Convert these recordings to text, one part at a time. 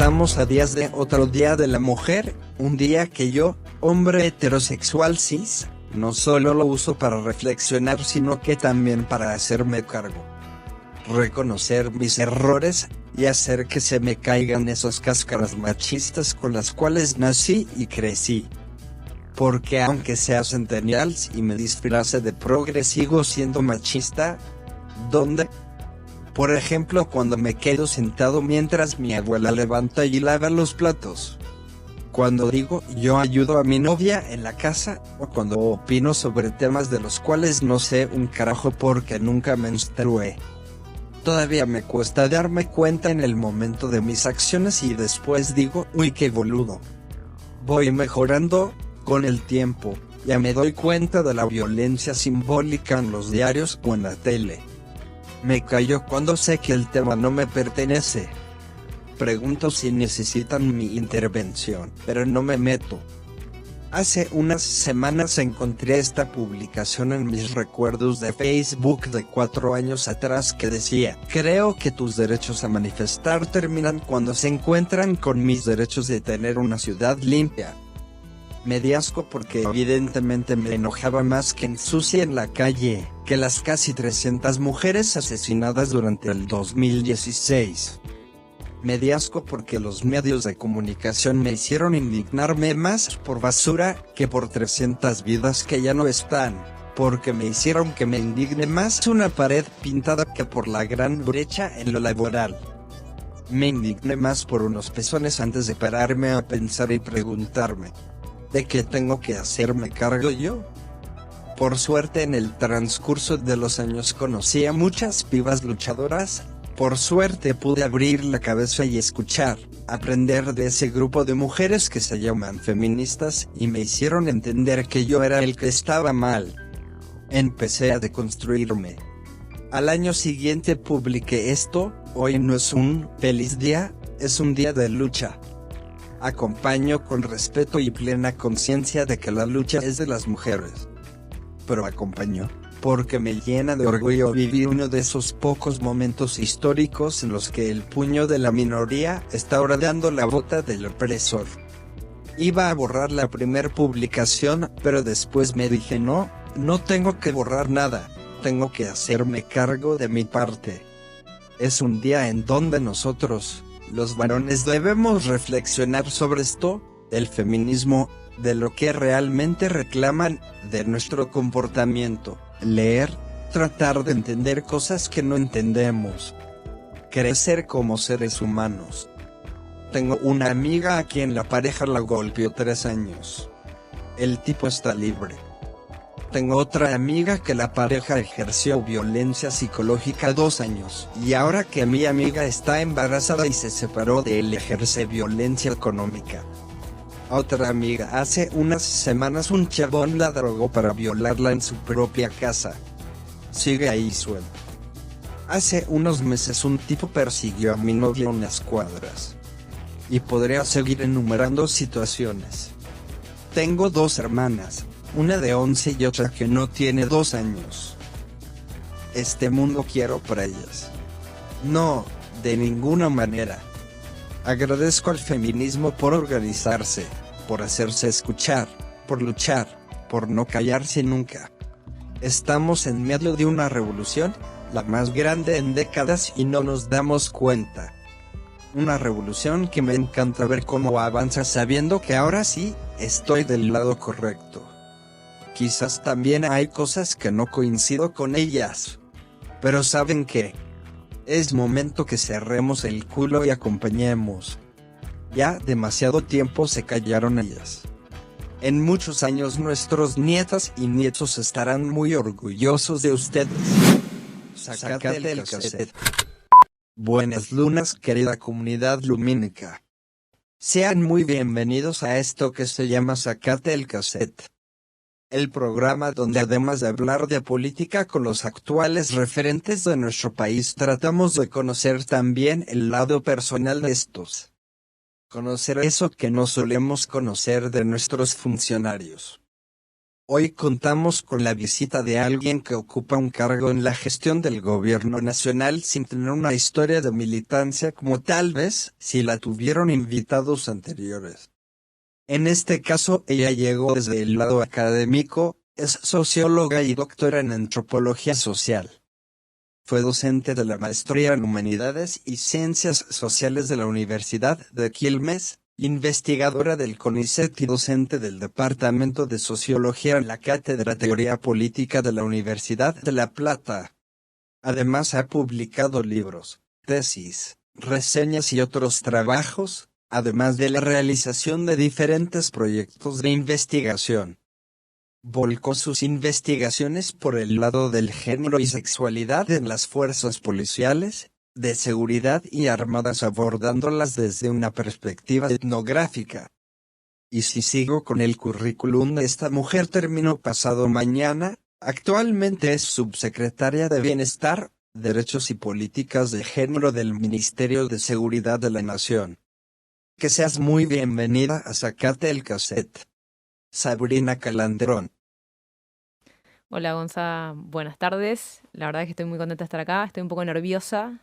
Estamos a días de otro Día de la Mujer, un día que yo, hombre heterosexual cis, no solo lo uso para reflexionar sino que también para hacerme cargo. Reconocer mis errores, y hacer que se me caigan esas cáscaras machistas con las cuales nací y crecí. Porque aunque sea centennials y me disfrace de progre sigo siendo machista. ¿Dónde? Por ejemplo, cuando me quedo sentado mientras mi abuela levanta y lava los platos. Cuando digo yo ayudo a mi novia en la casa, o cuando opino sobre temas de los cuales no sé un carajo porque nunca menstrué. Todavía me cuesta darme cuenta en el momento de mis acciones y después digo, uy, qué boludo. Voy mejorando con el tiempo, ya me doy cuenta de la violencia simbólica en los diarios o en la tele. Me callo cuando sé que el tema no me pertenece. Pregunto si necesitan mi intervención, pero no me meto. Hace unas semanas encontré esta publicación en mis recuerdos de Facebook de 4 años atrás que decía: creo que tus derechos a manifestar terminan cuando se encuentran con mis derechos de tener una ciudad limpia. Me di asco porque evidentemente me enojaba más que ensucien la calle, que las casi 300 mujeres asesinadas durante el 2016. Me di asco porque los medios de comunicación me hicieron indignarme más por basura que por 300 vidas que ya no están, porque me hicieron que me indigne más una pared pintada que por la gran brecha en lo laboral. Me indigné más por unos pezones antes de pararme a pensar y preguntarme: ¿de qué tengo que hacerme cargo yo? Por suerte en el transcurso de los años conocí a muchas pibas luchadoras. Por suerte pude abrir la cabeza y escuchar, aprender de ese grupo de mujeres que se llaman feministas y me hicieron entender que yo era el que estaba mal. Empecé a deconstruirme. Al año siguiente publiqué esto: hoy no es un feliz día, es un día de lucha. Acompaño con respeto y plena conciencia de que la lucha es de las mujeres. Pero acompaño porque me llena de orgullo vivir uno de esos pocos momentos históricos en los que el puño de la minoría está horadando la bota del opresor. Iba a borrar la primer publicación, pero después me dije no tengo que borrar nada, tengo que hacerme cargo de mi parte. Es un día en donde nosotros, los varones, debemos reflexionar sobre esto, el feminismo, de lo que realmente reclaman, de nuestro comportamiento, leer, tratar de entender cosas que no entendemos. Crecer como seres humanos. Tengo una amiga a quien la pareja la golpeó 3 años. El tipo está libre. Tengo otra amiga que la pareja ejerció violencia psicológica 2 años, y ahora que mi amiga está embarazada y se separó de él ejerce violencia económica. Otra amiga, hace unas semanas un chabón la drogó para violarla en su propia casa. Sigue ahí suelto. Hace unos meses un tipo persiguió a mi novia unas cuadras. Y podría seguir enumerando situaciones. Tengo 2 hermanas, una de 11 y otra que no tiene 2 años. Este mundo quiero para ellas. No, de ninguna manera. Agradezco al feminismo por organizarse, por hacerse escuchar, por luchar, por no callarse nunca. Estamos en medio de una revolución, la más grande en décadas y no nos damos cuenta. Una revolución que me encanta ver cómo avanza sabiendo que ahora sí, estoy del lado correcto. Quizás también hay cosas que no coincido con ellas. Pero ¿saben qué? Es momento que cerremos el culo y acompañemos. Ya demasiado tiempo se callaron ellas. En muchos años nuestros nietas y nietos estarán muy orgullosos de ustedes. Sácate el cassette. Buenas lunas, querida comunidad lumínica. Sean muy bienvenidos a esto que se llama Sácate el cassette. El programa donde además de hablar de política con los actuales referentes de nuestro país tratamos de conocer también el lado personal de estos. Conocer eso que no solemos conocer de nuestros funcionarios. Hoy contamos con la visita de alguien que ocupa un cargo en la gestión del gobierno nacional sin tener una historia de militancia como tal vez si la tuvieron invitados anteriores. En este caso, ella llegó desde el lado académico, es socióloga y doctora en antropología social. Fue docente de la maestría en Humanidades y Ciencias Sociales de la Universidad de Quilmes, investigadora del CONICET y docente del Departamento de Sociología en la Cátedra Teoría Política de la Universidad de La Plata. Además ha publicado libros, tesis, reseñas y otros trabajos, además de la realización de diferentes proyectos de investigación. Volcó sus investigaciones por el lado del género y sexualidad en las fuerzas policiales, de seguridad y armadas abordándolas desde una perspectiva etnográfica. Y si sigo con el currículum de esta mujer terminó pasado mañana, actualmente es subsecretaria de Bienestar, Derechos y Políticas de Género del Ministerio de Seguridad de la Nación. Que seas muy bienvenida a Sacate el Cassette. Sabrina Calandrón. Hola Gonza, buenas tardes. La verdad es que estoy muy contenta de estar acá. Estoy un poco nerviosa,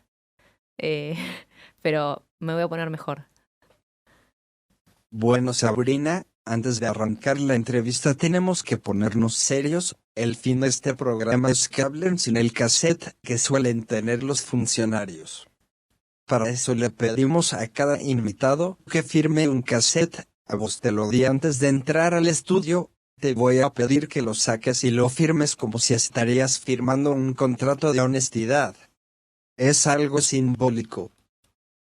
eh, pero me voy a poner mejor. Bueno, Sabrina, antes de arrancar la entrevista tenemos que ponernos serios. El fin de este programa es que hablen sin el cassette que suelen tener los funcionarios. Para eso le pedimos a cada invitado que firme un cassette. A vos te lo di antes de entrar al estudio. Te voy a pedir que lo saques y lo firmes como si estarías firmando un contrato de honestidad. Es algo simbólico.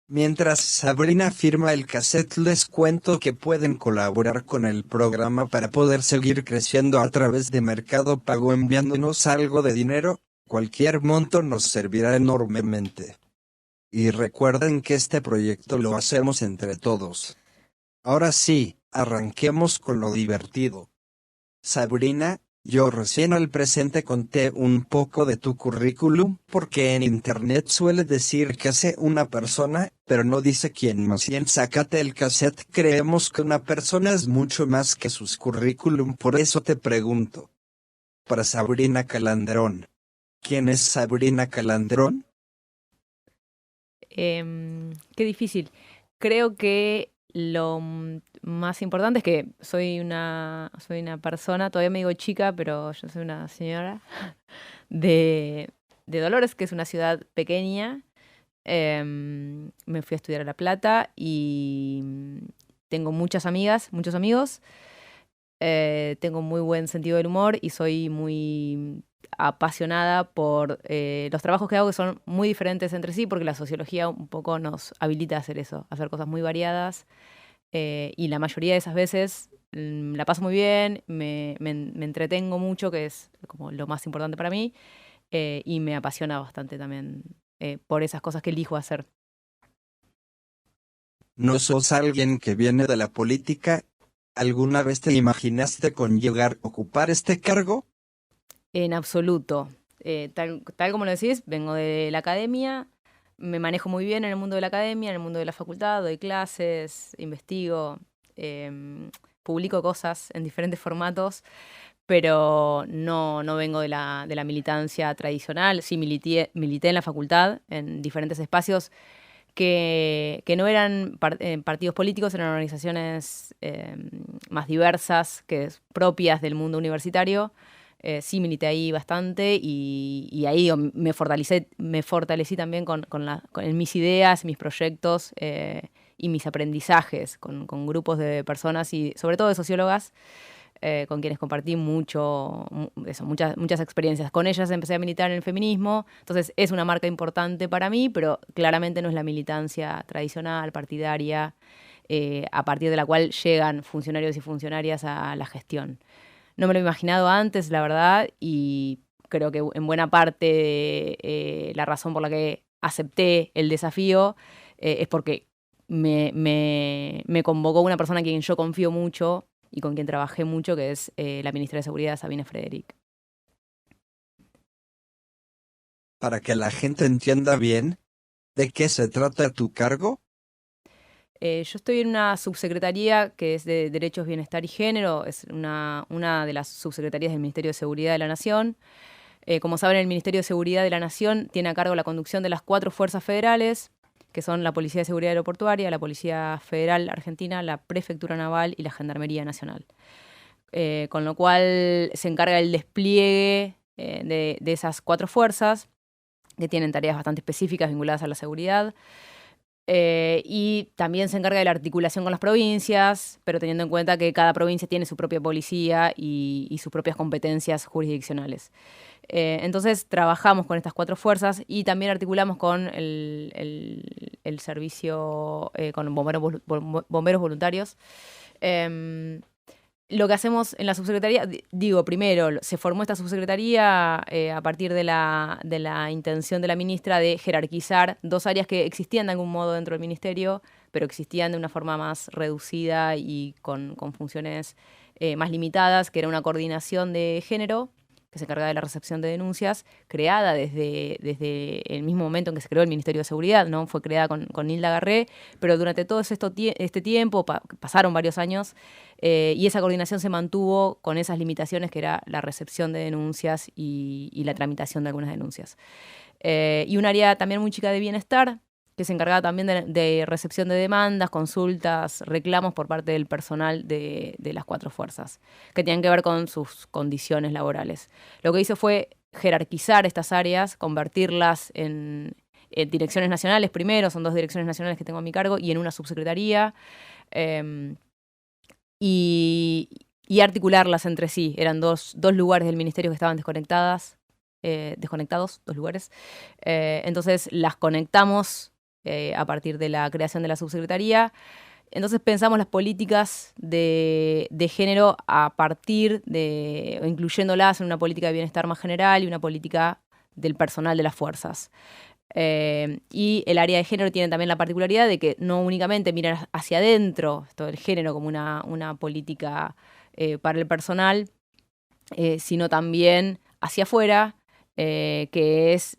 Mientras Sabrina firma el cassette les cuento que pueden colaborar con el programa para poder seguir creciendo a través de Mercado Pago enviándonos algo de dinero, cualquier monto nos servirá enormemente. Y recuerden que este proyecto lo hacemos entre todos. Ahora sí, arranquemos con lo divertido. Sabrina, yo recién al presente conté un poco de tu currículum, porque en internet suele decir que hace una persona, pero no dice quién más. Y en Sácate el Cassette creemos que una persona es mucho más que sus currículum, por eso te pregunto. Para Sabrina Calandrón. ¿Quién es Sabrina Calandrón? Qué difícil. Creo que lo más importante es que soy una persona, todavía me digo chica, pero yo soy una señora de, de Dolores, que es una ciudad pequeña. Me fui a estudiar a La Plata y tengo muchas amigas, muchos amigos. Tengo muy buen sentido del humor y soy muy apasionada por los trabajos que hago, que son muy diferentes entre sí, porque la sociología un poco nos habilita a hacer eso, a hacer cosas muy variadas. Y la mayoría de esas veces la paso muy bien, me entretengo mucho, que es como lo más importante para mí, y me apasiona bastante también por esas cosas que elijo hacer. ¿No sos alguien que viene de la política? ¿Alguna vez te imaginaste con llegar a ocupar este cargo? En absoluto. Tal como lo decís, vengo de la academia, me manejo muy bien en el mundo de la academia, en el mundo de la facultad, doy clases, investigo, publico cosas en diferentes formatos, pero no vengo de de la militancia tradicional. Sí, milité en la facultad, en diferentes espacios que no eran partidos políticos, eran organizaciones más diversas, propias del mundo universitario. Sí, milité ahí bastante y ahí me fortalecí también en mis ideas, mis proyectos y mis aprendizajes con grupos de personas y sobre todo de sociólogas con quienes compartí muchas experiencias. Con ellas empecé a militar en el feminismo, entonces es una marca importante para mí, pero claramente no es la militancia tradicional, partidaria, a partir de la cual llegan funcionarios y funcionarias a la gestión. No me lo he imaginado antes, la verdad, y creo que en buena parte la razón por la que acepté el desafío es porque me convocó una persona a quien yo confío mucho y con quien trabajé mucho, que es la ministra de Seguridad, Sabine Frederick. Para que la gente entienda bien, ¿de qué se trata tu cargo? Yo estoy en una subsecretaría que es de Derechos, Bienestar y Género, es una de las subsecretarías del Ministerio de Seguridad de la Nación. Como saben, el Ministerio de Seguridad de la Nación tiene a cargo la conducción de las 4 fuerzas federales, que son la Policía de Seguridad Aeroportuaria, la Policía Federal Argentina, la Prefectura Naval y la Gendarmería Nacional. Con lo cual se encarga el despliegue de esas 4 fuerzas, que tienen tareas bastante específicas vinculadas a la seguridad. Y también se encarga de la articulación con las provincias, pero teniendo en cuenta que cada provincia tiene su propia policía y sus propias competencias jurisdiccionales. Entonces trabajamos con estas 4 fuerzas y también articulamos con el servicio, con bomberos voluntarios. Lo que hacemos en la subsecretaría, primero, se formó esta subsecretaría a partir de la intención de la ministra de jerarquizar 2 áreas que existían de algún modo dentro del ministerio, pero existían de una forma más reducida y con funciones más limitadas, que era una coordinación de género, que se encarga de la recepción de denuncias, creada desde el mismo momento en que se creó el Ministerio de Seguridad, ¿no? Fue creada con Nilda Garré, pero durante todo este tiempo, pasaron varios años, y esa coordinación se mantuvo con esas limitaciones que era la recepción de denuncias y la tramitación de algunas denuncias. Y un área también muy chica de bienestar, que se encargaba también de recepción de demandas, consultas, reclamos por parte del personal de las 4 fuerzas, que tenían que ver con sus condiciones laborales. Lo que hizo fue jerarquizar estas áreas, convertirlas en direcciones nacionales primero, son 2 direcciones nacionales que tengo a mi cargo, y en una subsecretaría, y articularlas entre sí. Eran dos lugares del ministerio que estaban desconectados, 2 lugares. Entonces las conectamos a partir de la creación de la subsecretaría. Entonces pensamos las políticas de género a partir o incluyéndolas en una política de bienestar más general y una política del personal de las fuerzas. Y el área de género tiene también la particularidad de que no únicamente miran hacia adentro, todo el género como una política para el personal, sino también hacia afuera, que es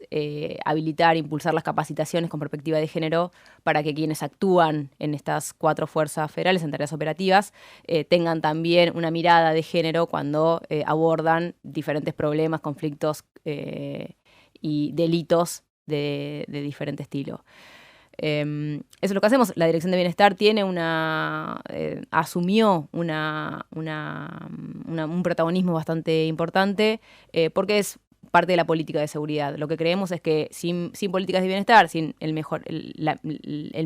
habilitar, impulsar las capacitaciones con perspectiva de género para que quienes actúan en estas 4 fuerzas federales en tareas operativas tengan también una mirada de género cuando abordan diferentes problemas, conflictos y delitos de diferente estilo. Eso es lo que hacemos. La Dirección de Bienestar tiene asumió un protagonismo bastante importante porque es parte de la política de seguridad. Lo que creemos es que sin políticas de bienestar, sin el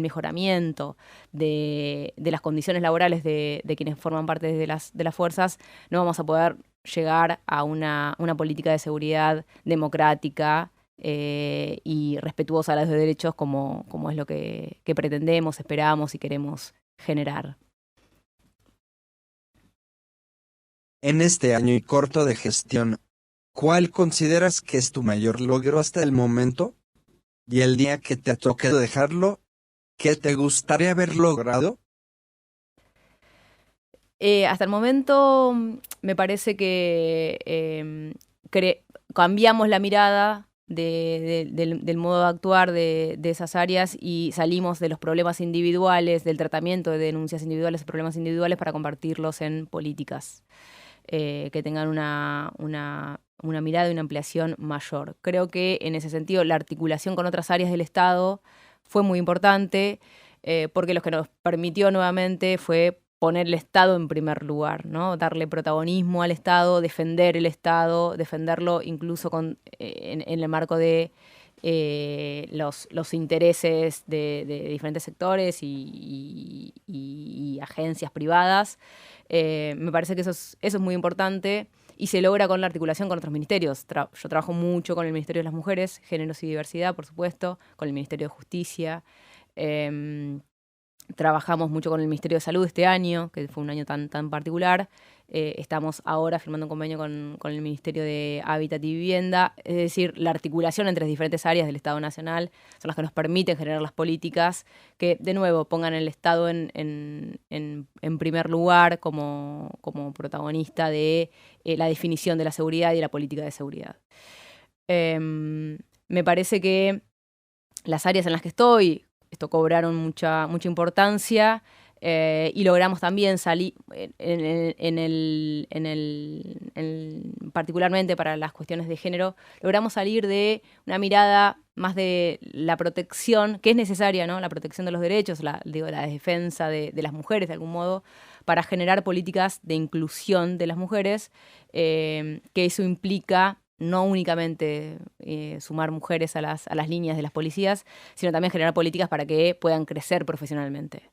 mejoramiento de las condiciones laborales de quienes forman parte de las fuerzas, no vamos a poder llegar a una política de seguridad democrática y respetuosa de los derechos como es lo que pretendemos, esperamos y queremos generar. En este año y corto de gestión, ¿cuál consideras que es tu mayor logro hasta el momento? Y el día que te toque dejarlo, ¿qué te gustaría haber logrado? Hasta el momento me parece que cambiamos la mirada del modo de actuar de esas áreas y salimos de los problemas individuales, del tratamiento de denuncias individuales, problemas individuales, para convertirlos en políticas que tengan una mirada y una ampliación mayor. Creo que en ese sentido la articulación con otras áreas del Estado fue muy importante porque lo que nos permitió nuevamente fue poner el Estado en primer lugar, ¿no? Darle protagonismo al Estado, defender el Estado, defenderlo incluso en el marco de los intereses de diferentes sectores y agencias privadas. Me parece que eso es muy importante y se logra con la articulación con otros ministerios. Yo trabajo mucho con el Ministerio de las Mujeres, Géneros y Diversidad, por supuesto, con el Ministerio de Justicia. Trabajamos mucho con el Ministerio de Salud este año, que fue un año tan particular. Estamos ahora firmando un convenio con el Ministerio de Hábitat y Vivienda. Es decir, la articulación entre diferentes áreas del Estado Nacional son las que nos permiten generar las políticas que, de nuevo, pongan el Estado en primer lugar como protagonista de la definición de la seguridad y la política de seguridad. Me parece que las áreas en las que estoy, esto cobraron mucha importancia. Y logramos también salir, particularmente para las cuestiones de género, logramos salir de una mirada más de la protección, que es necesaria, ¿no? La protección de los derechos, la defensa de las mujeres, de algún modo, para generar políticas de inclusión de las mujeres, que eso implica no únicamente sumar mujeres a las líneas de las policías, sino también generar políticas para que puedan crecer profesionalmente.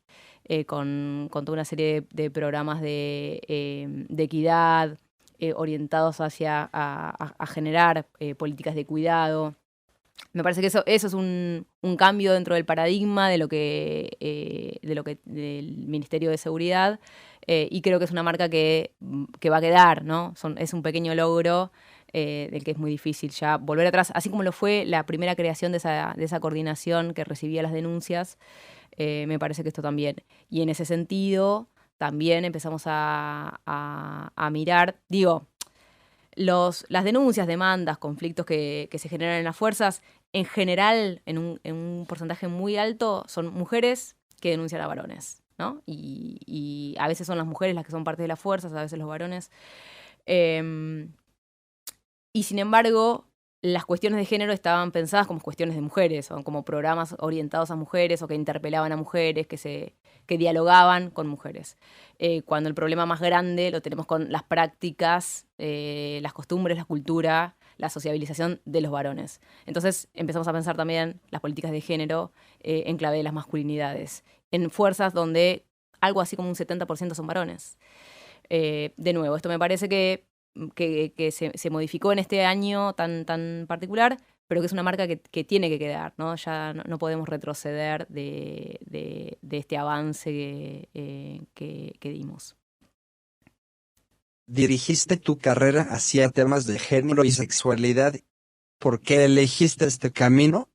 Con toda una serie de programas de equidad orientados hacia a generar políticas de cuidado. Me parece que eso es un cambio dentro del paradigma de lo que del Ministerio de Seguridad, y creo que es una marca que va a quedar, ¿no? Es un pequeño logro del que es muy difícil ya volver atrás, así como lo fue la primera creación de esa coordinación que recibía las denuncias. Me parece que esto también. Y en ese sentido, también empezamos a mirar, digo, las denuncias, demandas, conflictos que se generan en las fuerzas, en general, en un porcentaje muy alto, son mujeres que denuncian a varones, ¿no? Y a veces son las mujeres las que son parte de las fuerzas, a veces los varones. Y sin embargo, las cuestiones de género estaban pensadas como cuestiones de mujeres, o como programas orientados a mujeres, o que interpelaban a mujeres, que dialogaban con mujeres. Cuando el problema más grande lo tenemos con las prácticas, las costumbres, la cultura, la sociabilización de los varones. Entonces empezamos a pensar también las políticas de género en clave de las masculinidades, en fuerzas donde algo así como un 70% son varones. De nuevo, esto me parece que se modificó en este año tan particular, pero que es una marca que tiene que quedar, ¿no? Ya no podemos retroceder de este avance que dimos. Dirigiste tu carrera hacia temas de género y sexualidad. ¿Por qué elegiste este camino?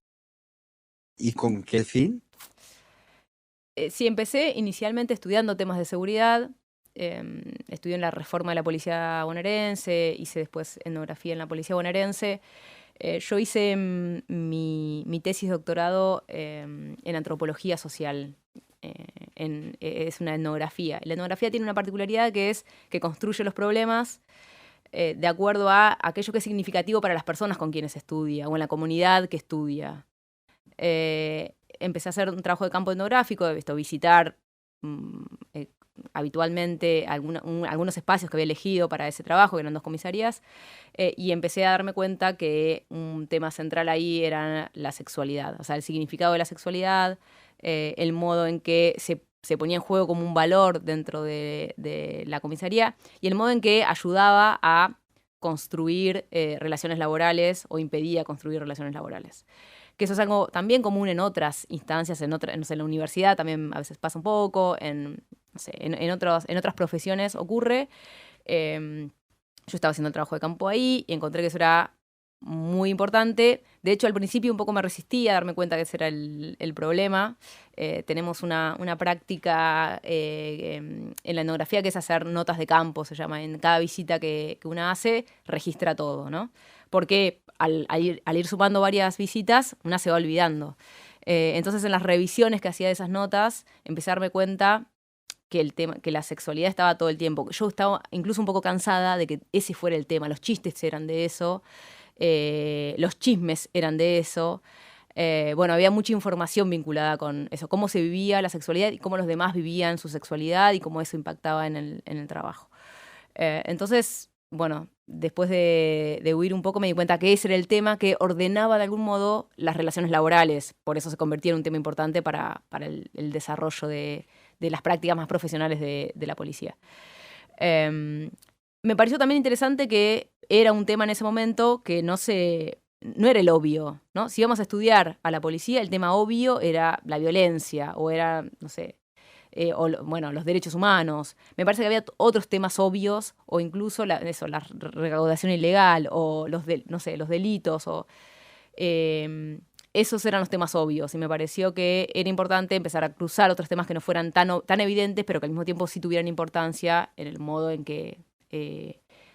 ¿Y con qué fin? Sí, empecé inicialmente estudiando temas de seguridad. Estudié en la reforma de la policía bonaerense, hice después etnografía en la policía bonaerense. Yo hice mi tesis de doctorado en antropología social. Es una etnografía. La etnografía tiene una particularidad que es que construye los problemas de acuerdo a aquello que es significativo para las personas con quienes estudia o en la comunidad que estudia. Empecé a hacer un trabajo de campo etnográfico, visitar habitualmente algunos espacios que había elegido para ese trabajo, que eran 2 comisarías, y empecé a darme cuenta que un tema central ahí era la sexualidad, o sea, el significado de la sexualidad, el modo en que se ponía en juego como un valor dentro de la comisaría, y el modo en que ayudaba a construir relaciones laborales o impedía construir relaciones laborales. Que eso es algo también común en otras instancias, no sé, en la universidad también a veces pasa un poco, no sé, en otras profesiones ocurre. Yo estaba haciendo el trabajo de campo ahí y encontré que eso era muy importante. De hecho, al principio un poco me resistí a darme cuenta que ese era el problema. Tenemos una práctica en la etnografía que es hacer notas de campo, se llama. En cada visita que una hace, registra todo, ¿no? Porque al ir sumando varias visitas, una se va olvidando. Entonces, en las revisiones que hacía de esas notas, empecé a darme cuenta que la sexualidad estaba todo el tiempo. Yo estaba incluso un poco cansada de que ese fuera el tema. Los chistes eran de eso, los chismes eran de eso. Bueno, había mucha información vinculada con eso, cómo se vivía la sexualidad y cómo los demás vivían su sexualidad y cómo eso impactaba en el trabajo. Entonces, bueno, después de huir un poco me di cuenta que ese era el tema que ordenaba de algún modo las relaciones laborales. Por eso se convertía en un tema importante para el desarrollo de las prácticas más profesionales de la policía. Me pareció también interesante que era un tema en ese momento que no era el obvio, ¿no? Si íbamos a estudiar a la policía, el tema obvio era la violencia o era, no sé, los derechos humanos. Me parece que había otros temas obvios o incluso la recaudación ilegal o los delitos o esos eran los temas obvios y me pareció que era importante empezar a cruzar otros temas que no fueran tan evidentes, pero que al mismo tiempo sí tuvieran importancia en el modo en que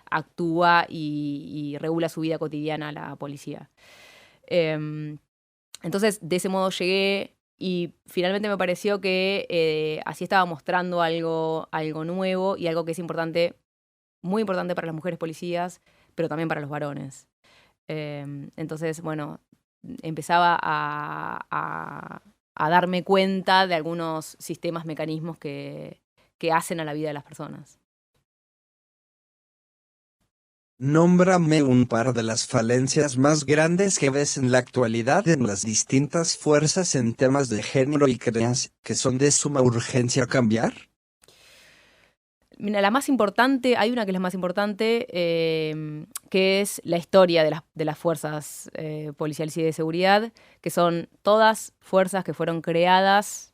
actúa y regula su vida cotidiana la policía. Entonces, de ese modo llegué Y finalmente me pareció que así estaba mostrando algo nuevo y algo que es importante, muy importante para las mujeres policías, pero también para los varones. Entonces, bueno, empezaba a darme cuenta de algunos sistemas, mecanismos que hacen a la vida de las personas. Nómbrame un par de las falencias más grandes que ves en la actualidad en las distintas fuerzas en temas de género y creas que son de suma urgencia cambiar. Mira, la más importante, hay una que es la más importante, que es la historia de las fuerzas policiales y de seguridad, que son todas fuerzas que fueron creadas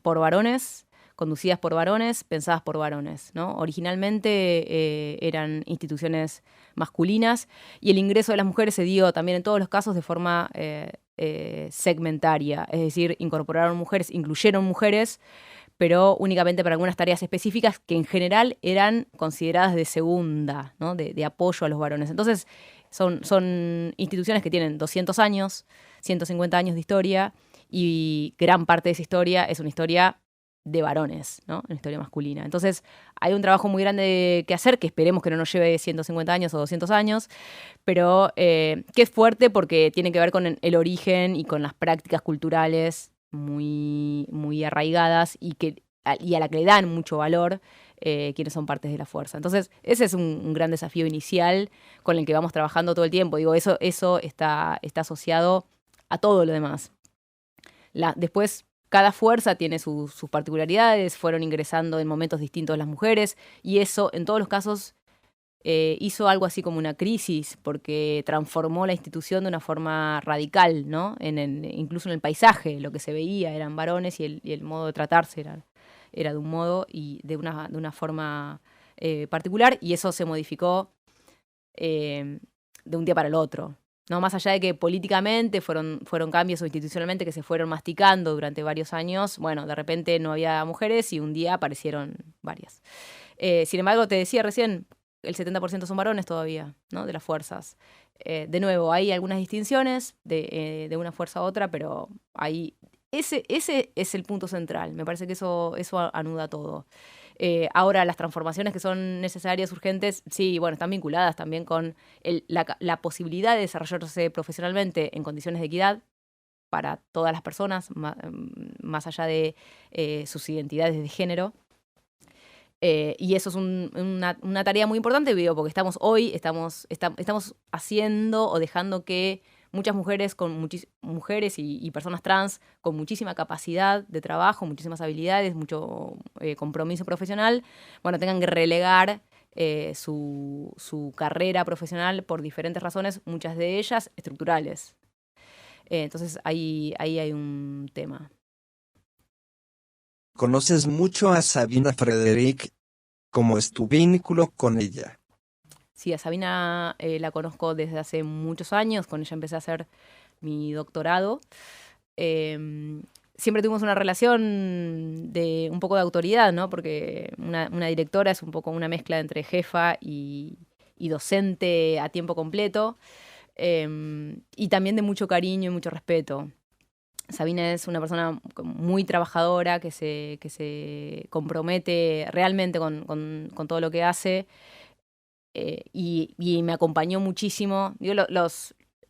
por varones, conducidas por varones, pensadas por varones, ¿no? Originalmente eran instituciones masculinas y el ingreso de las mujeres se dio también en todos los casos de forma segmentaria, es decir, incorporaron mujeres, incluyeron mujeres, pero únicamente para algunas tareas específicas que en general eran consideradas de segunda, ¿no? De apoyo a los varones. Entonces, son instituciones que tienen 200 años, 150 años de historia, y gran parte de esa historia es una historia de varones, ¿no? Una historia masculina. Entonces, hay un trabajo muy grande que hacer, que esperemos que no nos lleve 150 años o 200 años, pero que es fuerte porque tiene que ver con el origen y con las prácticas culturales muy arraigadas y a la que le dan mucho valor quienes son partes de la fuerza. Entonces, ese es un gran desafío inicial con el que vamos trabajando todo el tiempo. Digo, eso está asociado a todo lo demás. Después, cada fuerza tiene sus particularidades, fueron ingresando en momentos distintos las mujeres, y eso, en todos los casos, hizo algo así como una crisis, porque transformó la institución de una forma radical, ¿no? Incluso en el paisaje, lo que se veía eran varones y el modo de tratarse era de un modo y de una forma particular, y eso se modificó de un día para el otro. ¿No? Más allá de que políticamente fueron cambios o institucionalmente que se fueron masticando durante varios años, bueno, de repente no había mujeres y un día aparecieron varias. Sin embargo, te decía recién, el 70% son varones todavía, ¿no? De las fuerzas. De nuevo, hay algunas distinciones de una fuerza a otra, pero ese es el punto central. Me parece que eso anuda todo. Ahora, las transformaciones que son necesarias, urgentes, sí, bueno, están vinculadas también con la posibilidad de desarrollarse profesionalmente en condiciones de equidad para todas las personas, más allá de sus identidades de género. Y eso es una tarea muy importante, digo, porque estamos haciendo o dejando que muchas mujeres mujeres y personas trans con muchísima capacidad de trabajo, muchísimas habilidades, mucho compromiso profesional, bueno, tengan que relegar su carrera profesional por diferentes razones, muchas de ellas estructurales. Entonces ahí hay un tema. ¿Conoces mucho a Sabina Frederick? ¿Cómo es tu vínculo con ella? Sí, a Sabina la conozco desde hace muchos años, con ella empecé a hacer mi doctorado. Siempre tuvimos una relación de un poco de autoridad, ¿no? Porque una directora es un poco una mezcla entre jefa y docente a tiempo completo, y también de mucho cariño y mucho respeto. Sabina es una persona muy trabajadora, que se compromete realmente con todo lo que hace, y me acompañó muchísimo. Digo,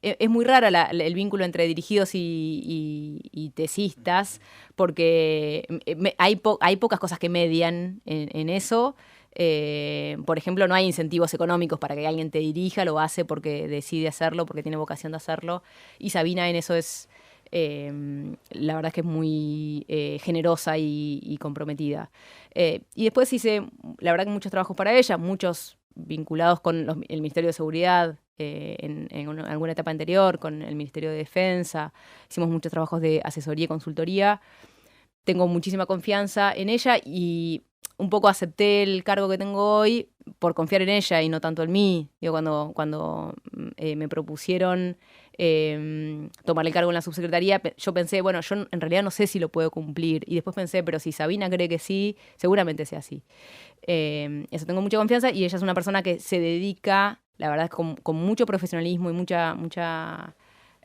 es muy raro el vínculo entre dirigidos y tesistas, porque hay pocas cosas que median en eso. Por ejemplo, no hay incentivos económicos para que alguien te dirija, lo hace porque decide hacerlo, porque tiene vocación de hacerlo. Y Sabina en eso es, la verdad es que es muy generosa y comprometida. Y después hice, la verdad, que muchos trabajos para ella, muchos vinculados con el Ministerio de Seguridad, en alguna etapa anterior, con el Ministerio de Defensa. Hicimos muchos trabajos de asesoría y consultoría. Tengo muchísima confianza en ella y un poco acepté el cargo que tengo hoy por confiar en ella y no tanto en mí. Digo, cuando me propusieron tomar el cargo en la subsecretaría, yo pensé, bueno, yo en realidad no sé si lo puedo cumplir. Y después pensé, pero si Sabina cree que sí, seguramente sea así. Eso, tengo mucha confianza, y ella es una persona que se dedica, la verdad, con mucho profesionalismo y mucha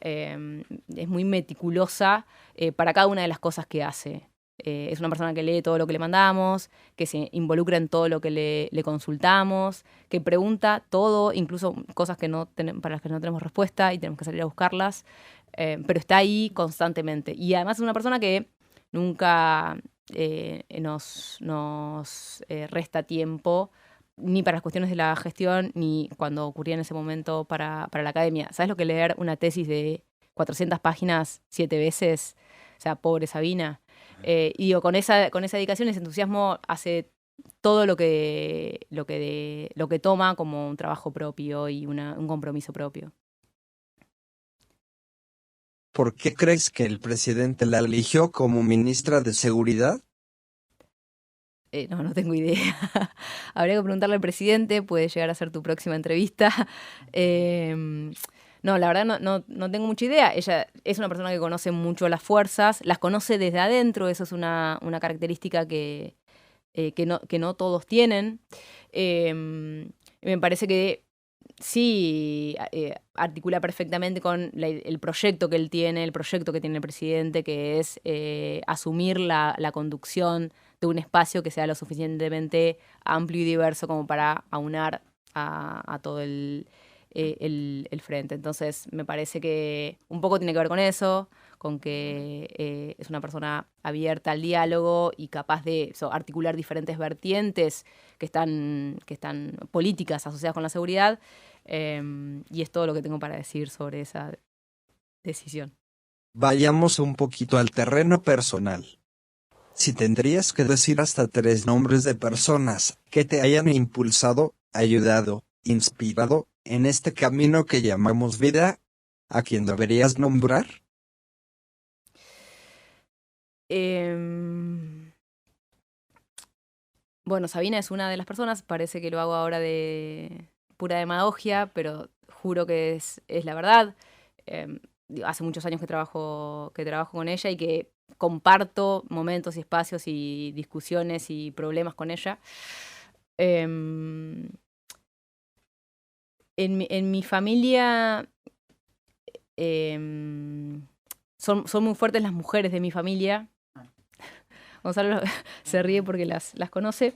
es muy meticulosa para cada una de las cosas que hace. Es una persona que lee todo lo que le mandamos, que se involucra en todo lo que le consultamos, que pregunta todo, incluso cosas que para las que no tenemos respuesta y tenemos que salir a buscarlas, pero está ahí constantemente. Y además es una persona que nunca nos resta tiempo, ni para las cuestiones de la gestión, ni cuando ocurría en ese momento para la academia. ¿Sabes lo que leer una tesis de 400 páginas 7 veces? O sea, pobre Sabina. Y digo, con esa dedicación, ese entusiasmo, hace todo lo que toma como un trabajo propio y un compromiso propio. ¿Por qué crees que el presidente la eligió como ministra de Seguridad? No tengo idea. Habría que preguntarle al presidente, puede llegar a ser tu próxima entrevista. No, la verdad no tengo mucha idea. Ella es una persona que conoce mucho las fuerzas, las conoce desde adentro, eso es una característica que no todos tienen. Me parece que sí articula perfectamente con el proyecto que él tiene, el proyecto que tiene el presidente, que es asumir la conducción de un espacio que sea lo suficientemente amplio y diverso como para aunar a todo el frente. Entonces, me parece que un poco tiene que ver con eso, con que es una persona abierta al diálogo y capaz de articular diferentes vertientes que están políticas asociadas con la seguridad. Y es todo lo que tengo para decir sobre esa decisión. Vayamos un poquito al terreno personal. Si tendrías que decir hasta 3 nombres de personas que te hayan impulsado, ayudado, inspirado en este camino que llamamos vida, ¿a quién deberías nombrar? Bueno, Sabina es una de las personas, parece que lo hago ahora de pura demagogia, pero juro que es la verdad. Hace muchos años que trabajo con ella y que comparto momentos y espacios y discusiones y problemas con ella. En mi familia son muy fuertes las mujeres de mi familia. Gonzalo se ríe porque las conoce.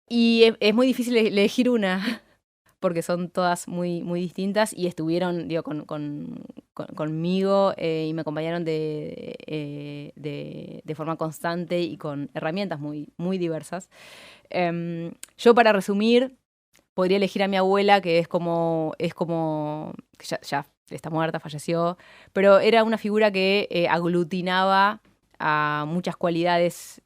Y es muy difícil elegir una, porque son todas muy, muy distintas y estuvieron, digo, conmigo y me acompañaron de forma constante y con herramientas muy, muy diversas. Yo, para resumir, podría elegir a mi abuela, que es como que ya está muerta, falleció, pero era una figura que aglutinaba a muchas cualidades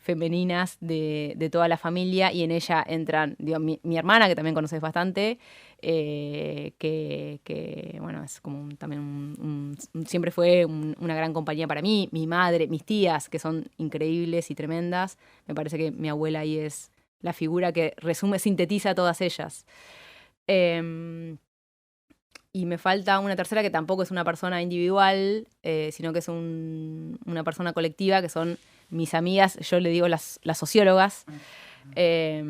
femeninas de toda la familia, y en ella entran, digo, mi hermana, que también conoces bastante, que bueno, es como también siempre fue una gran compañía para mí, mi madre, mis tías, que son increíbles y tremendas. Me parece que mi abuela ahí es la figura que sintetiza a todas ellas. Y me falta una tercera, que tampoco es una persona individual, sino que es una persona colectiva, que son mis amigas, yo le digo las sociólogas, que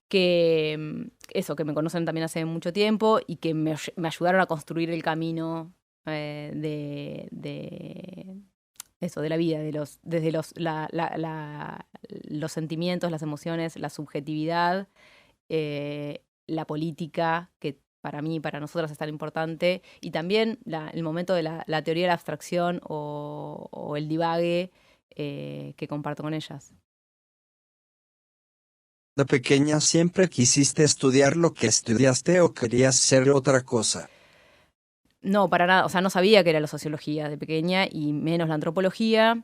me conocen también hace mucho tiempo y que me ayudaron a construir el camino de la vida, desde los sentimientos, las emociones, la subjetividad, la política, que para mí, para nosotras es tan importante, y también el momento de la teoría de la abstracción o el divague que comparto con ellas. ¿De pequeña siempre quisiste estudiar lo que estudiaste o querías ser otra cosa? No, para nada. O sea, no sabía que era la sociología de pequeña y menos la antropología.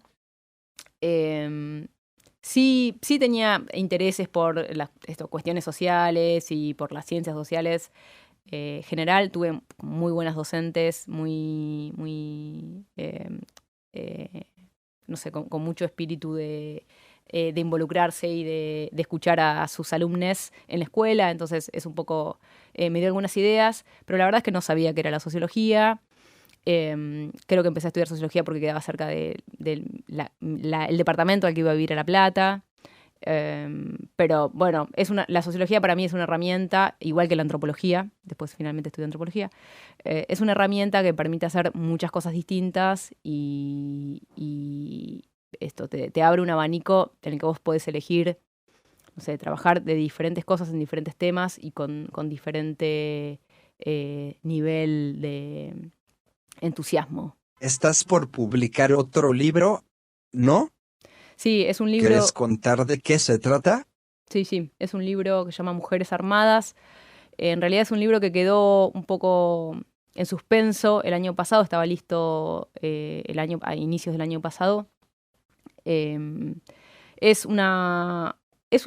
Sí tenía intereses por cuestiones sociales y por las ciencias sociales. General, tuve muy buenas docentes, muy, muy no sé, con mucho espíritu de involucrarse y de escuchar a sus alumnos en la escuela. Entonces es un poco, me dio algunas ideas, pero la verdad es que no sabía qué era la sociología. Creo que empecé a estudiar sociología porque quedaba cerca del departamento al que iba a vivir a La Plata. Pero bueno, la sociología para mí es una herramienta, igual que la antropología, después finalmente estudié antropología, es una herramienta que permite hacer muchas cosas distintas y esto te abre un abanico en el que vos podés elegir, no sé, trabajar de diferentes cosas en diferentes temas y con diferente nivel de entusiasmo. ¿Estás por publicar otro libro? ¿No? Sí, es un libro... ¿Quieres contar de qué se trata? Sí, es un libro que se llama Mujeres Armadas. En realidad es un libro que quedó un poco en suspenso el año pasado, estaba listo a inicios del año pasado. Es un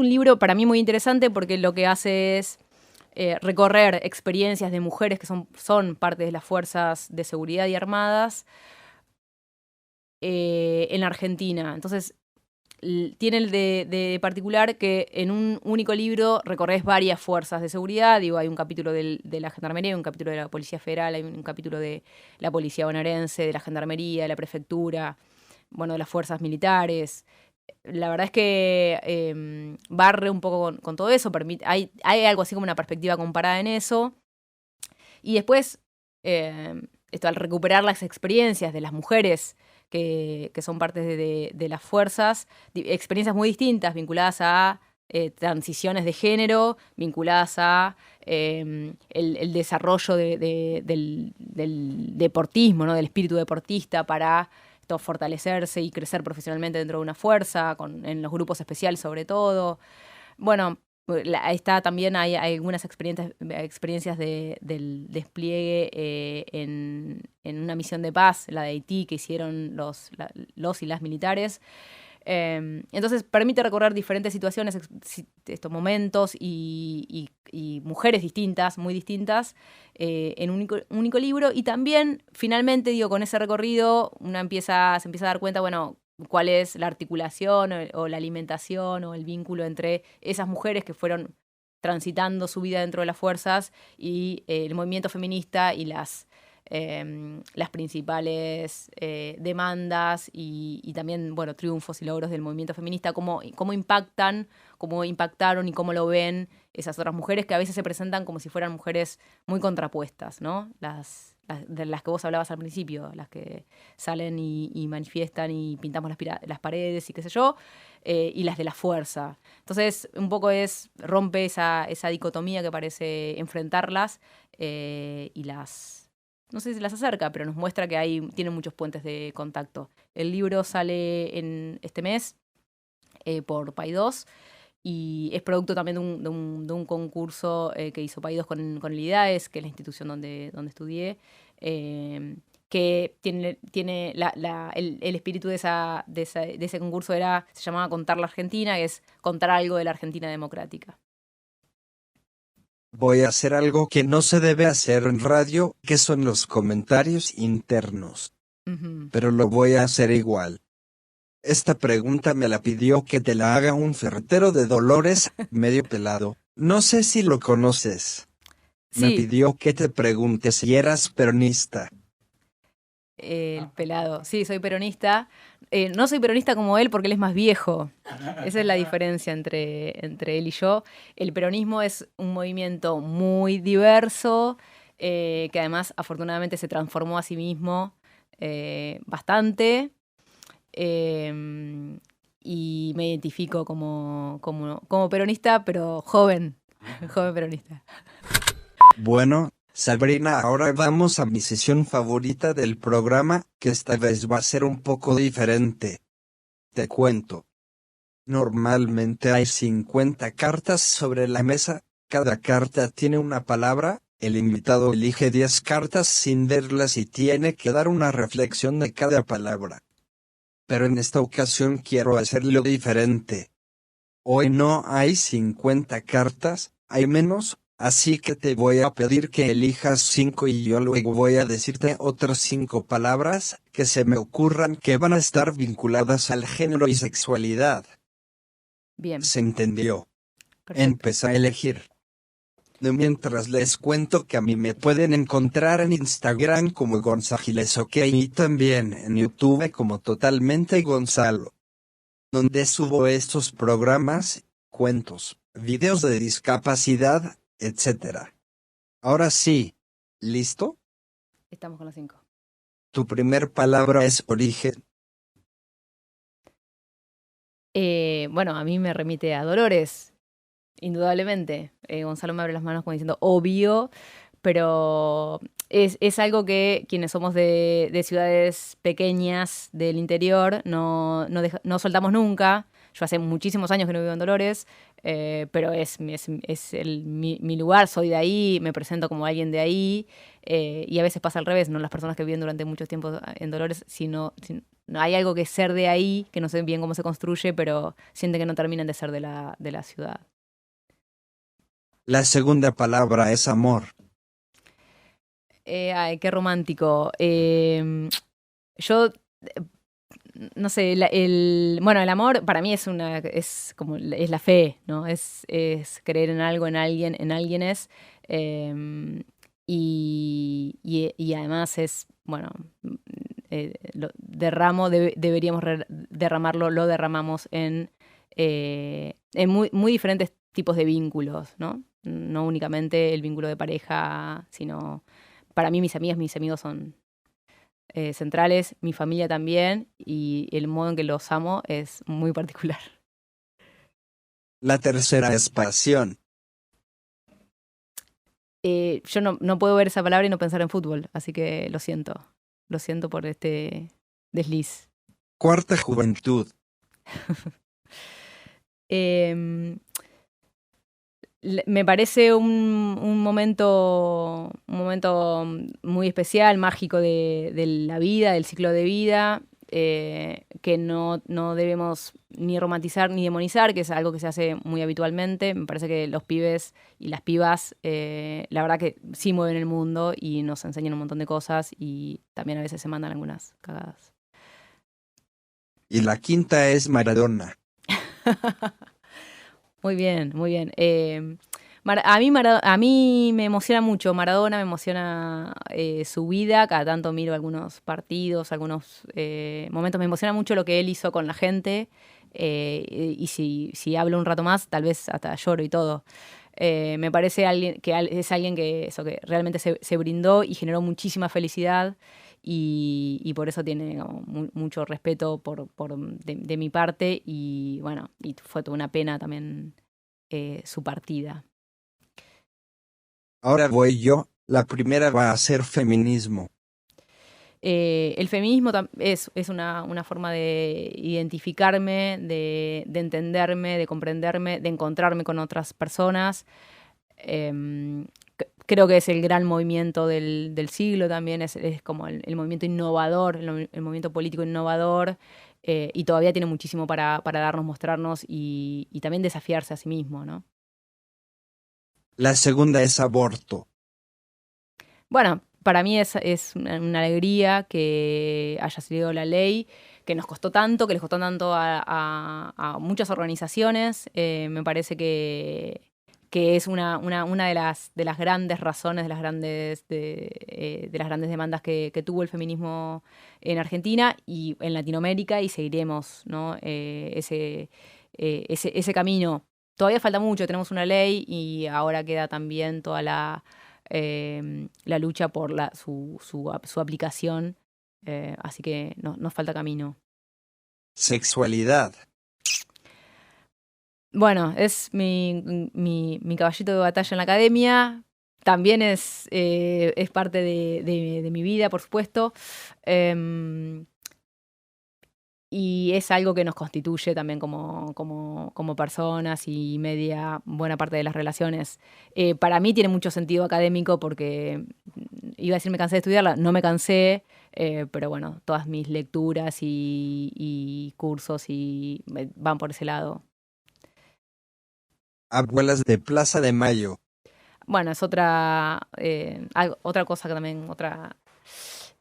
libro para mí muy interesante porque lo que hace es recorrer experiencias de mujeres que son parte de las fuerzas de seguridad y armadas en Argentina. Entonces, tiene el de particular que en un único libro recorres varias fuerzas de seguridad. Digo, hay un capítulo de la Gendarmería, hay un capítulo de la Policía Federal, hay un capítulo de la Policía Bonaerense, de la Gendarmería, de la Prefectura, bueno, de las fuerzas militares. La verdad es que barre un poco con todo eso, hay algo así como una perspectiva comparada en eso. Y después, al recuperar las experiencias de las mujeres que son parte de las fuerzas, experiencias muy distintas vinculadas a transiciones de género, vinculadas a el desarrollo del deportismo, ¿no? Del espíritu deportista para fortalecerse y crecer profesionalmente dentro de una fuerza, en los grupos especiales sobre todo. Bueno, está también hay algunas experiencias del despliegue en una misión de paz, la de Haití, que hicieron los y las militares. Entonces permite recorrer diferentes situaciones, estos momentos y mujeres distintas, muy distintas, en un único libro. Y también, finalmente, digo, con ese recorrido, se empieza a dar cuenta, bueno, cuál es la articulación o la alimentación o el vínculo entre esas mujeres que fueron transitando su vida dentro de las fuerzas y el movimiento feminista y las principales demandas y también, bueno, triunfos y logros del movimiento feminista, cómo impactaron y cómo lo ven esas otras mujeres que a veces se presentan como si fueran mujeres muy contrapuestas, ¿no? De las que vos hablabas al principio, las que salen y manifiestan y pintamos las paredes y qué sé yo, y las de la fuerza. Entonces, un poco rompe esa dicotomía que parece enfrentarlas y no sé si las acerca, pero nos muestra que tiene muchos puentes de contacto. El libro sale en este mes por Paidós y es producto también de un concurso que hizo Paidós con el IDAES, que es la institución donde estudié, que tiene el espíritu de ese concurso se llamaba Contar la Argentina, que es contar algo de la Argentina democrática. Voy a hacer algo que no se debe hacer en radio, que son los comentarios internos. Uh-huh. Pero lo voy a hacer igual. Esta pregunta me la pidió que te la haga un ferretero de Dolores, medio pelado. No sé si lo conoces. Sí. Me pidió que te pregunte si eras peronista. El pelado. Sí, soy peronista. No soy peronista como él porque él es más viejo. Esa es la diferencia entre él y yo. El peronismo es un movimiento muy diverso, que además afortunadamente se transformó a sí mismo bastante. Y me identifico como peronista, pero joven peronista. Bueno, Sabrina, ahora vamos a mi sesión favorita del programa, que esta vez va a ser un poco diferente. Te cuento. Normalmente hay 50 cartas sobre la mesa, cada carta tiene una palabra, el invitado elige 10 cartas sin verlas y tiene que dar una reflexión de cada palabra. Pero en esta ocasión quiero hacerlo diferente. Hoy no hay 50 cartas, hay menos. Así que te voy a pedir que elijas 5 y yo luego voy a decirte otras 5 palabras que se me ocurran que van a estar vinculadas al género y sexualidad. Bien. ¿Se entendió? Perfecto. Empecé a elegir. Mientras les cuento que a mí me pueden encontrar en Instagram como Gonzagiles OK y también en YouTube como Totalmente Gonzalo. donde subo estos programas, cuentos, videos de discapacidad, etc. Ahora sí, ¿listo? Estamos con los 5. Tu primer palabra es origen. Bueno, a mí me remite a Dolores, indudablemente. Gonzalo me abre las manos como diciendo obvio, pero es algo que quienes somos de ciudades pequeñas del interior no soltamos nunca. Yo hace muchísimos años que no vivo en Dolores, pero mi lugar, soy de ahí, me presento como alguien de ahí, y a veces pasa al revés, no las personas que viven durante mucho tiempo en Dolores, no, hay algo que es ser de ahí, que no sé bien cómo se construye, pero sienten que no terminan de ser de la ciudad. La segunda palabra es amor. Ay, qué romántico. Yo, no sé, bueno, el amor para mí es la fe, ¿no? Es creer en algo, en alguien, en alguienes. Y además bueno, deberíamos derramarlo, lo derramamos en muy diferentes tipos de vínculos, ¿no? No únicamente el vínculo de pareja, sino para mí mis amigas, mis amigos son centrales, mi familia también, y el modo en que los amo es muy particular. La tercera es pasión. Yo no puedo ver esa palabra y no pensar en fútbol, así que lo siento por este desliz. Cuarta, juventud. Em, Me parece un momento muy especial, mágico de la vida, del ciclo de vida, que no debemos ni romantizar ni demonizar, que es algo que se hace muy habitualmente. Me parece que los pibes y las pibas, la verdad que sí mueven el mundo y nos enseñan un montón de cosas y también a veces se mandan algunas cagadas. Y la quinta es Maradona. Muy bien, muy bien. A mí me emociona mucho Maradona, me emociona su vida, cada tanto miro algunos partidos, algunos momentos, me emociona mucho lo que él hizo con la gente, y si hablo un rato más, tal vez hasta lloro y todo. Me parece es alguien que realmente se brindó y generó muchísima felicidad y por eso tiene como mucho respeto de mi parte y bueno, y fue toda una pena también su partida. Ahora voy yo. La primera va a ser feminismo. El feminismo es una forma de identificarme, de entenderme, de comprenderme, de encontrarme con otras personas. Creo que es el gran movimiento del siglo también, es como el movimiento innovador, el movimiento político innovador, y todavía tiene muchísimo para darnos, mostrarnos y también desafiarse a sí mismo, ¿no? La segunda es aborto. Bueno, para mí es una alegría que haya salido la ley, que nos costó tanto, que les costó tanto a muchas organizaciones. Me parece que es una de las grandes razones, de las grandes demandas que tuvo el feminismo en Argentina y en Latinoamérica y seguiremos, ¿no? Ese camino. Todavía falta mucho, tenemos una ley y ahora queda también toda la lucha por su aplicación, así que nos falta camino. Sexualidad. Bueno, es mi caballito de batalla en la academia. También es parte de mi vida, por supuesto. Em, y es algo que nos constituye también como personas y buena parte de las relaciones. Para mí tiene mucho sentido académico porque iba a decir me cansé de estudiarla, no me cansé, pero bueno, todas mis lecturas y cursos van por ese lado. Abuelas de Plaza de Mayo. Bueno, es otra cosa que también,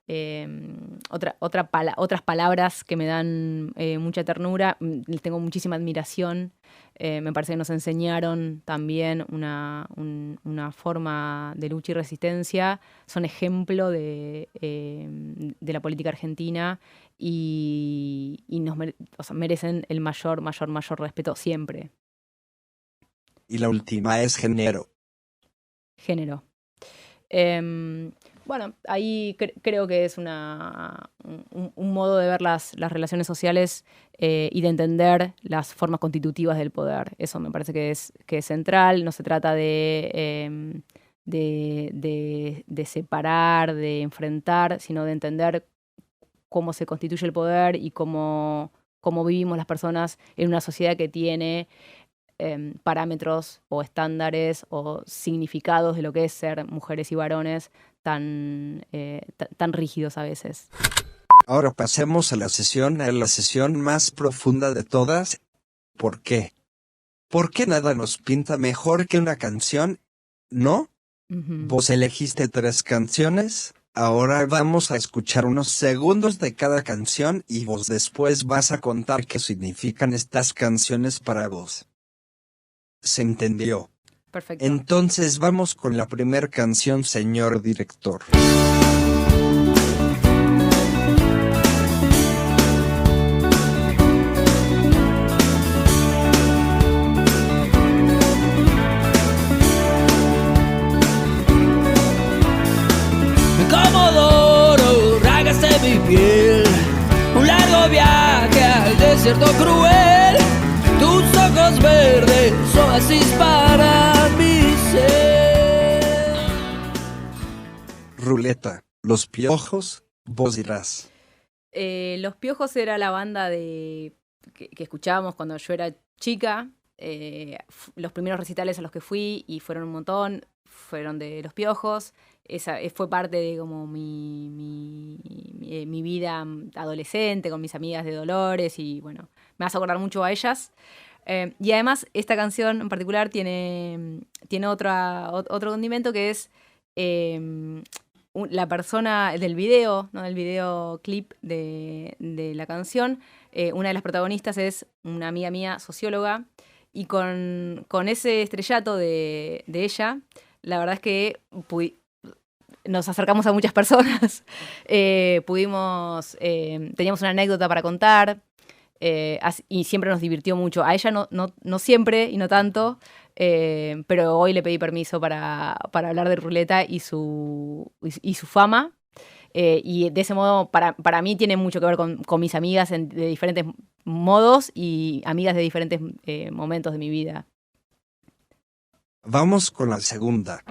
otras palabras que me dan mucha ternura. Les tengo muchísima admiración. Me parece que nos enseñaron también una forma de lucha y resistencia. Son ejemplo de la política argentina y merecen el mayor respeto siempre. Y la última es género. Género. Bueno, ahí creo que es un modo de ver las relaciones sociales y de entender las formas constitutivas del poder. Eso me parece que es central. No se trata de separar, de enfrentar, sino de entender cómo se constituye el poder y cómo vivimos las personas en una sociedad que tiene parámetros o estándares o significados de lo que es ser mujeres y varones tan rígidos a veces. Ahora pasemos a la sesión más profunda de todas. ¿Por qué? ¿Por qué nada nos pinta mejor que una canción? ¿No? Uh-huh. Vos elegiste 3 canciones. Ahora vamos a escuchar unos segundos de cada canción y vos después vas a contar qué significan estas canciones para vos. ¿Se entendió? Perfecto. Entonces vamos con la primera canción, señor director. Comodoro, rágase mi piel, un largo viaje al desierto cruel. Tus ojos verdes, oasis para mi ser. Ruleta, Los Piojos, vos dirás. Los Piojos era la banda que escuchábamos cuando yo era chica. Los primeros recitales a los que fui, y fueron un montón, fueron de Los Piojos. Esa fue parte de como mi vida adolescente, con mis amigas de Dolores, y bueno, me hace acordar mucho a ellas. Y además, esta canción en particular tiene otro condimento, que es la persona del video, ¿no? Del videoclip de la canción. Una de las protagonistas es una amiga mía, socióloga, y con ese estrellato de ella, la verdad es que nos acercamos a muchas personas. Teníamos una anécdota para contar. Y siempre nos divirtió mucho. A ella no siempre y no tanto, pero hoy le pedí permiso para hablar de Ruleta y su fama. Y de ese modo, para mí tiene mucho que ver con mis amigas de diferentes modos y amigas de diferentes momentos de mi vida. Vamos con la segunda.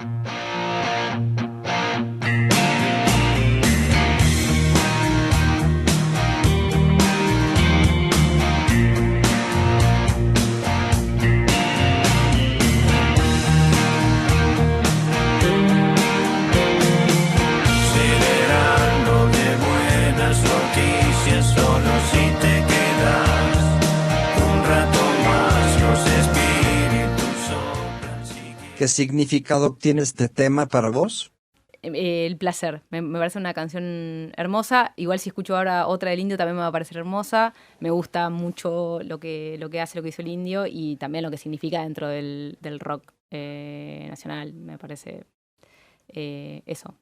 ¿Qué significado tiene este tema para vos? El placer. Me parece una canción hermosa. Igual si escucho ahora otra del Indio también me va a parecer hermosa. Me gusta mucho lo que hace, lo que hizo el Indio, y también lo que significa dentro del rock nacional. Me parece eso.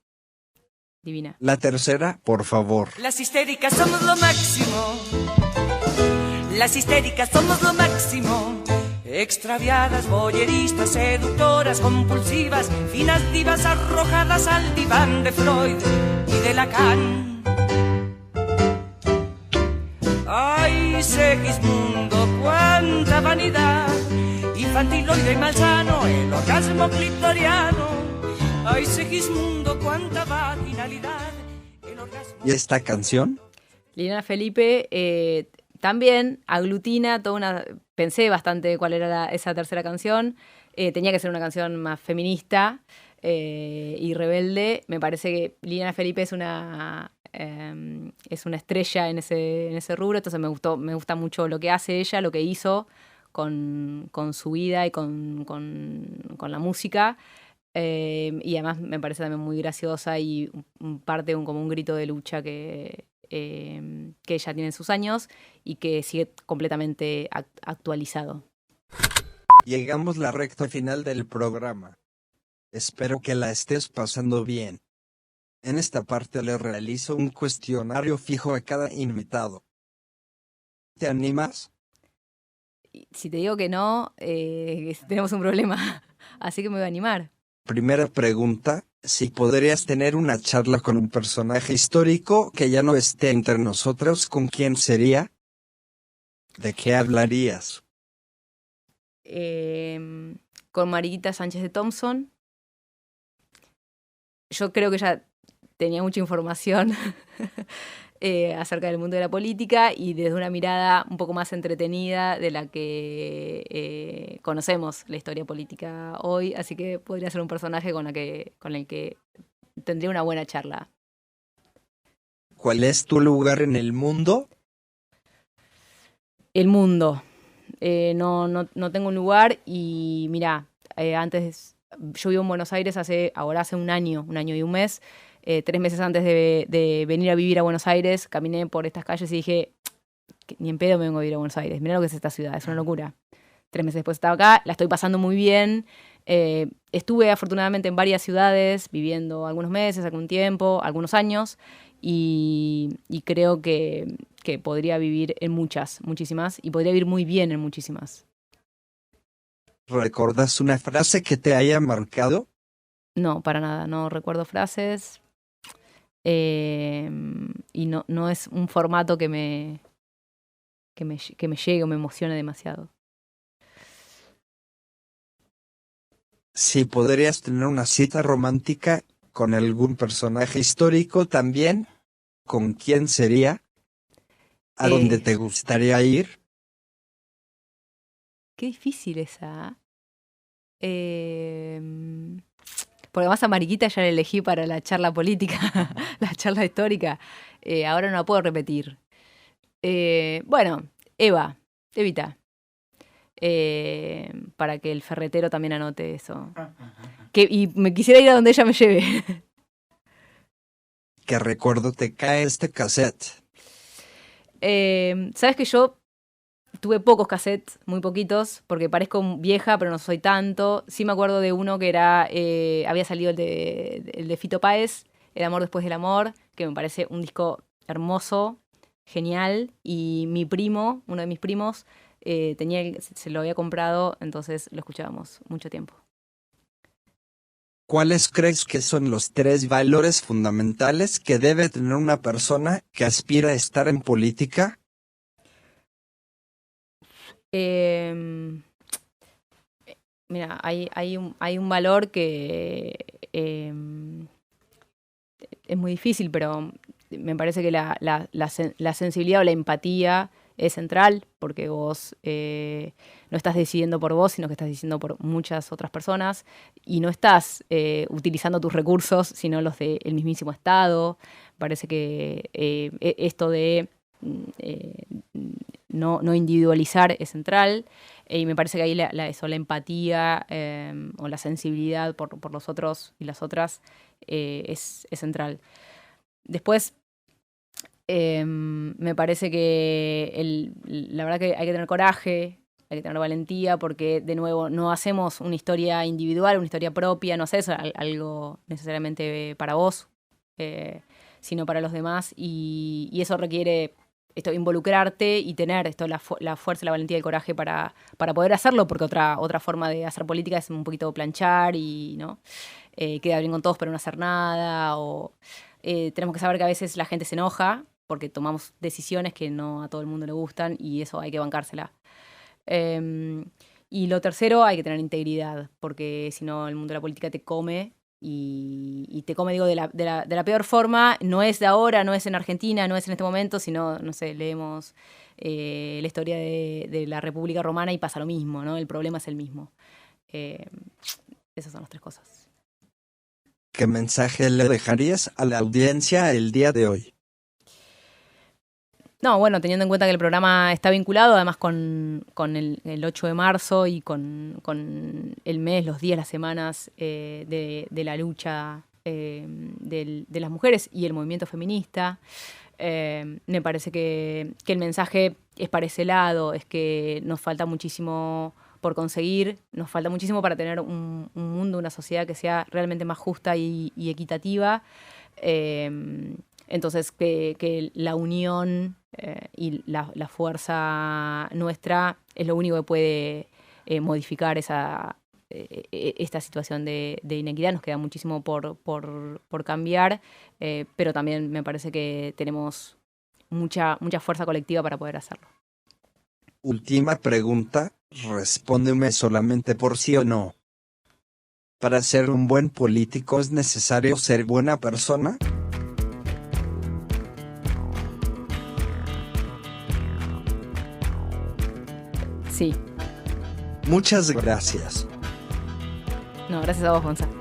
Divina. La tercera, por favor. Las histéricas somos lo máximo. Las histéricas somos lo máximo. Extraviadas, boyeristas, seductoras, compulsivas, finas divas arrojadas al diván de Freud y de Lacan. ¡Ay, Segismundo, cuánta vanidad! Infantiloide y malsano, el orgasmo clitoriano. ¡Ay, Segismundo, cuánta vaginalidad! El orgasmo... ¿Y esta canción? Liliana Felipe también aglutina toda una... Pensé bastante cuál era esa tercera canción. Tenía que ser una canción más feminista y rebelde. Me parece que Liliana Felipe es una estrella en ese rubro. Entonces me gusta mucho lo que hace ella, lo que hizo con su vida y con la música. Y además me parece también muy graciosa y parte como un grito de lucha que ella tiene en sus años y que sigue completamente actualizado. Llegamos a la recta final del programa. Espero que la estés pasando bien. En esta parte le realizo un cuestionario fijo a cada invitado. ¿Te animas? Si te digo que no, tenemos un problema, así que me voy a animar. Primera pregunta, si podrías tener una charla con un personaje histórico que ya no esté entre nosotros, ¿con quién sería? ¿De qué hablarías? Con Mariquita Sánchez de Thompson. Yo creo que ella tenía mucha información acerca del mundo de la política y desde una mirada un poco más entretenida de la que conocemos la historia política hoy, así que podría ser un personaje con el que tendría una buena charla. ¿Cuál es tu lugar en el mundo? El mundo. No tengo un lugar y mira, antes yo vivo en Buenos Aires hace un año y un mes. 3 meses antes de venir a vivir a Buenos Aires, caminé por estas calles y dije, ni en pedo me vengo a vivir a Buenos Aires, mirá lo que es esta ciudad, es una locura. 3 meses después estaba acá, la estoy pasando muy bien. Estuve afortunadamente en varias ciudades, viviendo algunos meses, algún tiempo, algunos años, y creo que podría vivir en muchísimas, y podría vivir muy bien en muchísimas. ¿Recuerdas una frase que te haya marcado? No, para nada, no recuerdo frases. Y no es un formato que me llegue o me emocione demasiado. Si podrías tener una cita romántica con algún personaje histórico también, ¿con quién sería? ¿A dónde te gustaría ir? Qué difícil esa. Porque además a Mariquita ya la elegí para la charla política, la charla histórica. Ahora no la puedo repetir. Bueno, Evita. Para que el ferretero también anote eso. Y me quisiera ir a donde ella me lleve. ¿Qué recuerdo te cae este cassette? Sabes que yo tuve pocos cassettes, muy poquitos, porque parezco vieja, pero no soy tanto. Sí me acuerdo de uno que era, había salido el de Fito Páez, El amor después del amor, que me parece un disco hermoso, genial. Y mi primo, uno de mis primos, se lo había comprado, entonces lo escuchábamos mucho tiempo. ¿Cuáles crees que son los 3 valores fundamentales que debe tener una persona que aspira a estar en política? Mira, hay un valor que es muy difícil, pero me parece que la sensibilidad o la empatía es central, porque vos no estás decidiendo por vos, sino que estás decidiendo por muchas otras personas, y no estás utilizando tus recursos, sino los del mismísimo Estado. Parece que esto de no individualizar es central, y me parece que ahí la empatía o la sensibilidad por los otros y las otras es central. Después, me parece que la verdad que hay que tener coraje, hay que tener valentía, porque de nuevo no hacemos una historia individual, una historia propia, no haces algo necesariamente para vos, sino para los demás, y eso requiere involucrarte y tener la fuerza, la valentía y el coraje para poder hacerlo, porque otra forma de hacer política es un poquito planchar y no queda bien con todos pero no hacer nada, o tenemos que saber que a veces la gente se enoja porque tomamos decisiones que no a todo el mundo le gustan, y eso hay que bancársela. Y lo tercero, hay que tener integridad, porque si no el mundo de la política te come, y te come, digo, de la peor forma. No es de ahora, no es en Argentina, no es en este momento, sino, no sé, leemos la historia de la República Romana y pasa lo mismo, ¿no? El problema es el mismo. Esas son las 3 cosas. ¿Qué mensaje le dejarías a la audiencia el día de hoy? No, bueno, teniendo en cuenta que el programa está vinculado además con el 8 de marzo y con el mes, los días, las semanas de la lucha de las mujeres y el movimiento feminista, me parece que el mensaje es para ese lado, es que nos falta muchísimo por conseguir, nos falta muchísimo para tener un mundo, una sociedad que sea realmente más justa y equitativa. Entonces, que la unión y la fuerza nuestra es lo único que puede modificar esta situación de inequidad. Nos queda muchísimo por cambiar, pero también me parece que tenemos mucha fuerza colectiva para poder hacerlo. Última pregunta, respóndeme solamente por sí o no. ¿Para ser un buen político es necesario ser buena persona? Sí. Muchas gracias. No, gracias a vos, Gonzalo.